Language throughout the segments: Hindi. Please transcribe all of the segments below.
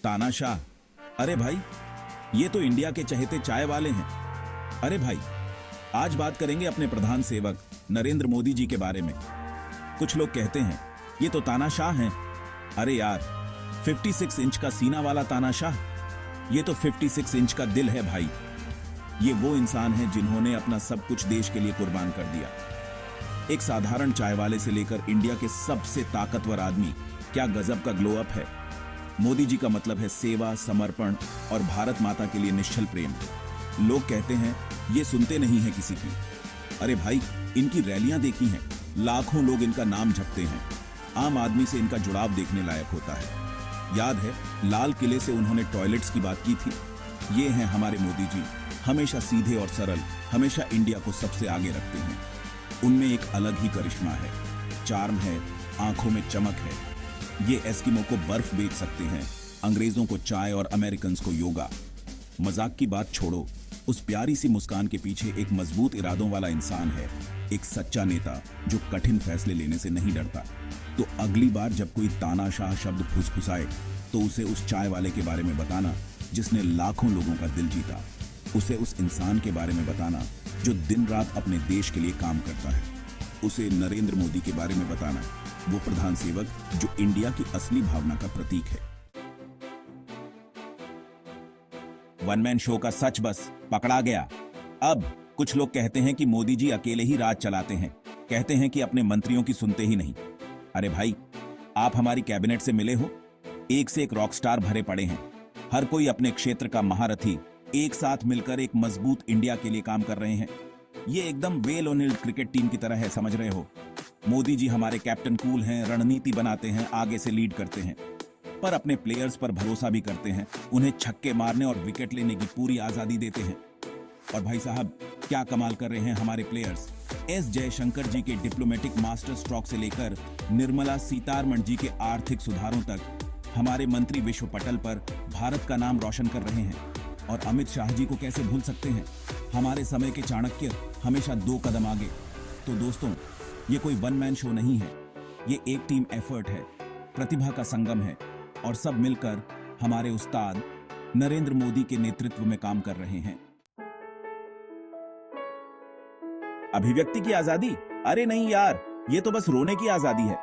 तानाशाह? अरे भाई, ये तो इंडिया के चहेते चाय वाले हैं। अरे भाई, आज बात करेंगे अपने प्रधान सेवक नरेंद्र मोदी जी के बारे में। कुछ लोग कहते हैं ये तो तानाशाह हैं। अरे यार, 56 इंच का सीना वाला तानाशाह, ये तो 56 इंच का दिल है भाई। ये वो इंसान हैं जिन्होंने अपना सब कुछ देश के लिए कुर्बान कर दिया। एक साधारण चाय वाले से लेकर इंडिया के सबसे ताकतवर आदमी, क्या गजब का ग्लो अप है। मोदी जी का मतलब है सेवा, समर्पण और भारत माता के लिए निश्चल प्रेम। लोग कहते हैं ये सुनते नहीं है किसी की। अरे भाई, इनकी रैलियां देखी हैं, लाखों लोग इनका नाम जपते हैं। आम आदमी से इनका जुड़ाव देखने लायक होता है। याद है लाल किले से उन्होंने टॉयलेट्स की बात की थी। ये हैं हमारे मोदी जी, हमेशा सीधे और सरल, हमेशा इंडिया को सबसे आगे रखते हैं। उनमें एक अलग ही करिश्मा है, चार्म है, आंखों में चमक है। ये एस्किमो को बर्फ बेच सकते हैं, अंग्रेजों को चाय और अमेरिकन्स को योगा। मजाक की बात छोड़ो, उस प्यारी सी मुस्कान के पीछे एक मजबूत इरादों वाला इंसान है, एक सच्चा नेता जो कठिन फैसले लेने से नहीं डरता। तो अगली बार जब कोई तानाशाह शब्द फुसफुसाए तो उसे उस चाय वाले के बारे में बताना जिसने लाखों लोगों का दिल जीता। उसे उस इंसान के बारे में बताना जो दिन रात अपने देश के लिए काम करता है। उसे नरेंद्र मोदी के बारे में बताना, वो प्रधान सेवक जो इंडिया की असली भावना का प्रतीक है। वन मैन शो का सच बस पकड़ा गया। अब कुछ लोग कहते हैं कि मोदी जी अकेले ही राज चलाते हैं, कहते हैं कि अपने मंत्रियों की सुनते ही नहीं। अरे भाई, आप हमारी कैबिनेट से मिले हो? एक से एक रॉकस्टार भरे पड़े हैं, हर कोई अपने क्षेत्र का महारथी, एक साथ मिलकर एक मजबूत इंडिया के लिए काम कर रहे हैं। ये एकदम वेल ओनिल्ड क्रिकेट टीम की तरह है, समझ रहे हो? मोदी जी हमारे कैप्टन कूल हैं, रणनीति बनाते हैं, आगे से लीड करते हैं, पर अपने प्लेयर्स पर भरोसा भी करते हैं, उन्हें छक्के मारने और विकेट लेने की पूरी आजादी देते हैं। और भाई साहब, क्या कमाल कर रहे हैं हमारे प्लेयर्स। एस जयशंकर जी के डिप्लोमेटिक मास्टर स्ट्रोक से लेकर निर्मला सीतारमण जी के आर्थिक सुधारों तक हमारे मंत्री विश्व पटल पर भारत का नाम रोशन कर रहे हैं। और अमित शाह जी को कैसे भूल सकते हैं, हमारे समय के चाणक्य, हमेशा 2 कदम आगे। तो दोस्तों, ये कोई वन मैन शो नहीं है, ये एक टीम एफर्ट है, प्रतिभा का संगम है, और सब मिलकर हमारे उस्ताद नरेंद्र मोदी के नेतृत्व में काम कर रहे हैं। अभिव्यक्ति की आजादी? अरे नहीं यार, ये तो बस रोने की आजादी है।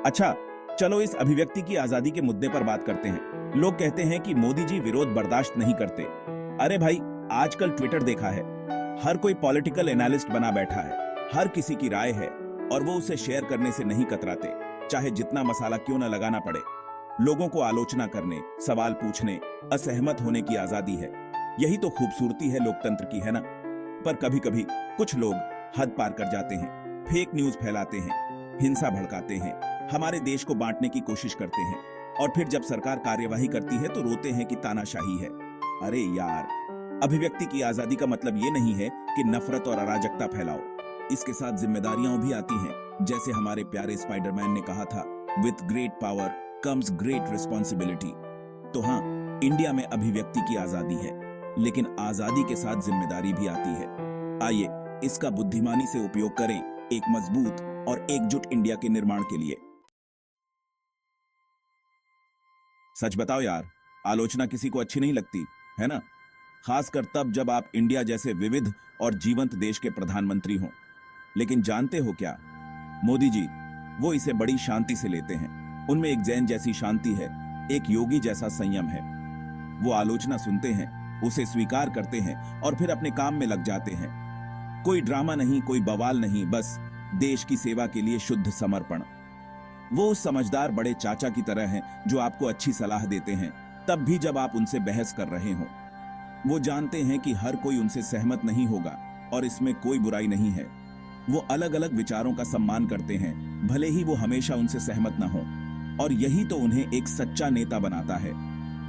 अच्छा, चलो इस अभिव्यक्ति की आजादी के मुद्दे पर बात करते हैं। लोग कहते हैं कि मोदी जी विरोध बर्दाश्त नहीं करते। अरे भाई, आजकल ट्विटर देखा है, हर कोई पॉलिटिकल एनालिस्ट बना बैठा है, हर किसी की राय है और वो उसे शेयर करने से नहीं कतराते, चाहे जितना मसाला क्यों न लगाना पड़े। लोगों को आलोचना करने, सवाल पूछने, असहमत होने की आजादी है। यही तो खूबसूरती है लोकतंत्र की, है ना? पर कभी कभी कुछ लोग हद पार कर जाते हैं, फेक न्यूज फैलाते हैं, हिंसा भड़काते हैं, हमारे देश को बांटने की कोशिश करते हैं, और फिर जब सरकार कार्यवाही करती है तो रोते हैं कि तानाशाही है। अरे यार, अभिव्यक्ति की आजादी का मतलब ये नहीं है कि नफरत और अराजकता फैलाओ, इसके साथ जिम्मेदारियां भी आती हैं। जैसे हमारे प्यारे स्पाइडरमैन ने कहा था, with great power comes great responsibility. तो हाँ, इंडिया में अभिव्यक्ति की आजादी है, लेकिन आजादी के साथ जिम्मेदारी भी आती है। आइए इसका बुद्धिमानी से उपयोग करें, एक मजबूत और एकजुट इंडिया के निर्माण के लिए। सच बताओ यार, आलोचना किसी को अच्छी नहीं लगती, है ना? खासकर तब जब आप इंडिया जैसे विविध और जीवंत देश के प्रधानमंत्री हों। लेकिन जानते हो क्या, मोदी जी वो इसे बड़ी शांति से लेते हैं। उनमें एक जैन जैसी शांति है, एक योगी जैसा संयम है। वो आलोचना सुनते हैं, उसे स्वीकार करते हैं और फिर अपने काम में लग जाते हैं। कोई ड्रामा नहीं, कोई बवाल नहीं, बस देश की सेवा के लिए शुद्ध समर्पण। वो उस समझदार बड़े चाचा की तरह हैं जो आपको अच्छी सलाह देते हैं तब भी जब आप उनसे बहस कर रहे हो। वो जानते हैं कि हर कोई उनसे सहमत नहीं होगा और इसमें कोई बुराई नहीं है। वो अलग अलग विचारों का सम्मान करते हैं, भले ही वो हमेशा उनसे सहमत न हो, और यही तो उन्हें एक सच्चा नेता बनाता है।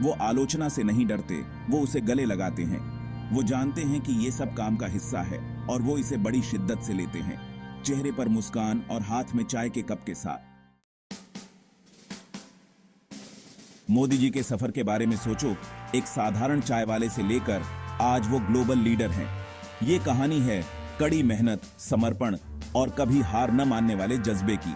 वो आलोचना से नहीं डरते, वो उसे गले लगाते हैं। वो जानते हैं कि ये सब काम का हिस्सा है और वो इसे बड़ी शिद्दत से लेते हैं, चेहरे पर मुस्कान और हाथ में चाय के कप के साथ। मोदी जी के सफर के बारे में सोचो, एक साधारण चाय वाले से लेकर आज वो ग्लोबल लीडर हैं। ये कहानी है कड़ी मेहनत, समर्पण और कभी हार न मानने वाले जज्बे की।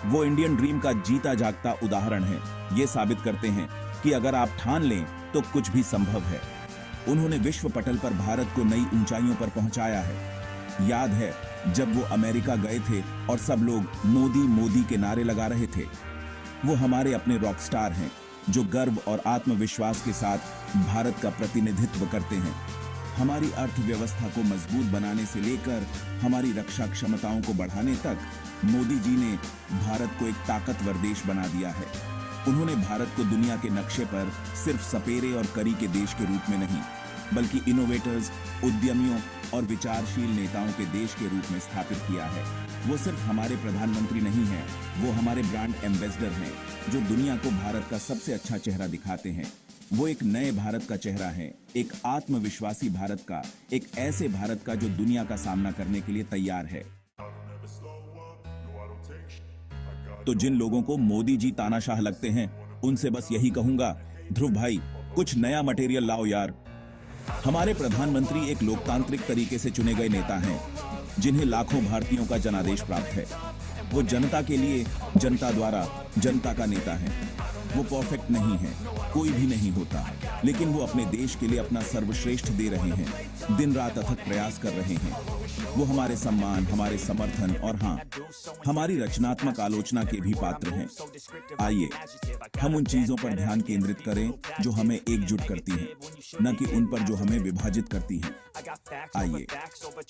वो इंडियन ड्रीम का जीता जागता उदाहरण है। ये साबित करते हैं कि अगर आप ठान लें तो कुछ भी संभव है। उन्होंने विश्व पटल पर भारत को नई ऊंचाइयों पर पहुंचाया है। याद है जब वो अमेरिका गए थे और सब लोग मोदी मोदी के नारे लगा रहे थे। वो हमारे अपने रॉक स्टार हैं जो गर्व और आत्मविश्वास के साथ भारत का प्रतिनिधित्व करते हैं। हमारी अर्थव्यवस्था को मजबूत बनाने से लेकर हमारी रक्षा क्षमताओं को बढ़ाने तक मोदी जी ने भारत को एक ताकतवर देश बना दिया है। उन्होंने भारत को दुनिया के नक्शे पर सिर्फ सपेरे और करी के देश के रूप में नहीं, बल्कि इनोवेटर्स, उद्यमियों और विचारशील नेताओं के देश के रूप में स्थापित किया है। वो सिर्फ हमारे प्रधानमंत्री नहीं हैं, वो हमारे ब्रांड एम्बेसडर हैं जो दुनिया को भारत का सबसे अच्छा चेहरा दिखाते हैं। वो एक नए भारत का चेहरा है, एक आत्मविश्वासी भारत का, एक ऐसे भारत का जो दुनिया का सामना करने के लिए तैयार है। तो जिन लोगों को मोदी जी तानाशाह लगते हैं, उनसे बस यही कहूंगा, ध्रुव भाई कुछ नया मटेरियल लाओ यार। हमारे प्रधानमंत्री एक लोकतांत्रिक तरीके से चुने गए नेता हैं, जिन्हें लाखों भारतीयों का जनादेश प्राप्त है। वो जनता के लिए, जनता द्वारा, जनता का नेता है। वो परफेक्ट नहीं है, कोई भी नहीं होता, लेकिन वो अपने देश के लिए अपना सर्वश्रेष्ठ दे रहे हैं, दिन रात अथक प्रयास कर रहे हैं। वो हमारे सम्मान, हमारे समर्थन और हाँ, हमारी रचनात्मक आलोचना के भी पात्र हैं। आइए हम उन चीजों पर ध्यान केंद्रित करें जो हमें एकजुट करती हैं, न कि उन पर जो हमें विभाजित करती हैं। आइए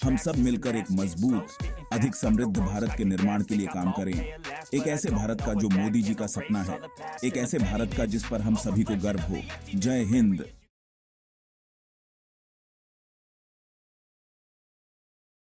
हम सब मिलकर एक मजबूत, अधिक समृद्ध भारत के निर्माण के लिए काम करें। एक ऐसे भारत का जो मोदी जी का सपना है, एक ऐसे भारत का जिस पर हम सभी को गर्व हो। जय हिंद।